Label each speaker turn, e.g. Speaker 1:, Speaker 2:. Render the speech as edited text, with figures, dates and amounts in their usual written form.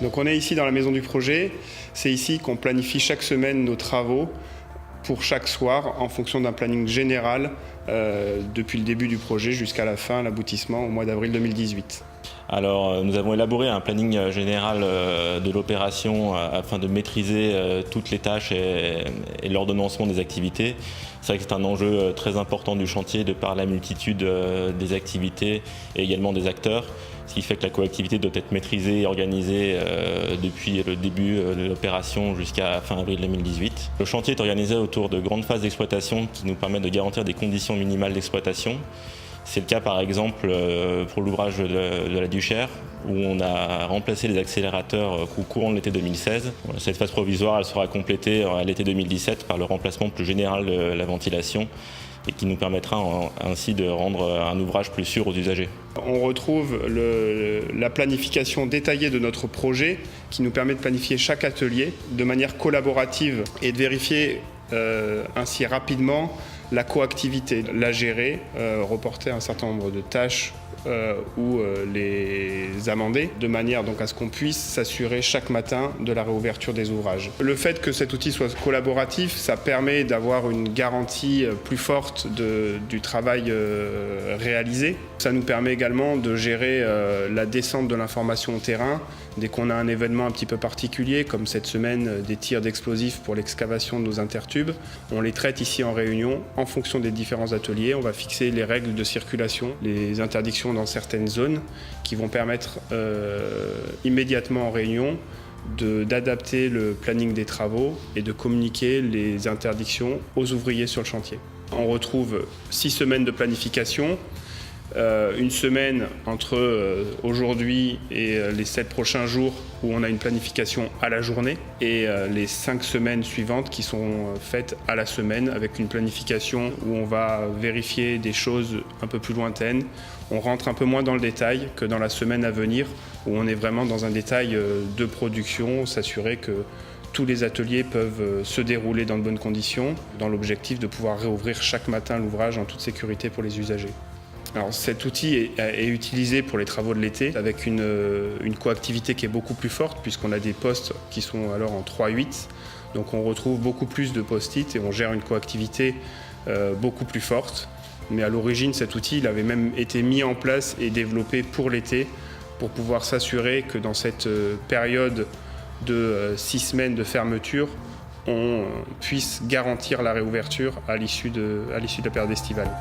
Speaker 1: Donc on est ici dans la maison du projet, c'est ici qu'on planifie chaque semaine nos travaux pour chaque soir en fonction d'un planning général depuis le début du projet jusqu'à la fin, l'aboutissement au mois d'avril 2018.
Speaker 2: Alors, nous avons élaboré un planning général de l'opération afin de maîtriser toutes les tâches et l'ordonnancement des activités. C'est vrai que c'est un enjeu très important du chantier de par la multitude des activités et également des acteurs, ce qui fait que la coactivité doit être maîtrisée et organisée depuis le début de l'opération jusqu'à fin avril 2018. Le chantier est organisé autour de grandes phases d'exploitation qui nous permettent de garantir des conditions minimales d'exploitation. C'est le cas par exemple pour l'ouvrage de la Duchère où on a remplacé les accélérateurs au courant de l'été 2016. Cette phase provisoire elle sera complétée à l'été 2017 par le remplacement plus général de la ventilation et qui nous permettra ainsi de rendre un ouvrage plus sûr aux usagers.
Speaker 1: On retrouve la planification détaillée de notre projet qui nous permet de planifier chaque atelier de manière collaborative et de vérifier ainsi rapidement la coactivité, la gérer, reporter un certain nombre de tâches ou les amender, de manière donc à ce qu'on puisse s'assurer chaque matin de la réouverture des ouvrages. Le fait que cet outil soit collaboratif, ça permet d'avoir une garantie plus forte du travail réalisé. Ça nous permet également de gérer la descente de l'information au terrain. Dès qu'on a un événement un petit peu particulier, comme cette semaine des tirs d'explosifs pour l'excavation de nos intertubes, on les traite ici en réunion en fonction des différents ateliers. On va fixer les règles de circulation, les interdictions dans certaines zones qui vont permettre immédiatement en réunion d'adapter le planning des travaux et de communiquer les interdictions aux ouvriers sur le chantier. On retrouve 6 semaines de planification. Une semaine entre aujourd'hui et les 7 prochains jours où on a une planification à la journée et les 5 semaines suivantes qui sont faites à la semaine avec une planification où on va vérifier des choses un peu plus lointaines. On rentre un peu moins dans le détail que dans la semaine à venir où on est vraiment dans un détail de production, s'assurer que tous les ateliers peuvent se dérouler dans de bonnes conditions dans l'objectif de pouvoir réouvrir chaque matin l'ouvrage en toute sécurité pour les usagers. Alors, cet outil est utilisé pour les travaux de l'été avec une coactivité qui est beaucoup plus forte puisqu'on a des postes qui sont alors en 3-8. Donc on retrouve beaucoup plus de post-it et on gère une coactivité beaucoup plus forte. Mais à l'origine, cet outil il avait même été mis en place et développé pour l'été pour pouvoir s'assurer que dans cette période de 6 semaines de fermeture, on puisse garantir la réouverture à l'issue de la période estivale.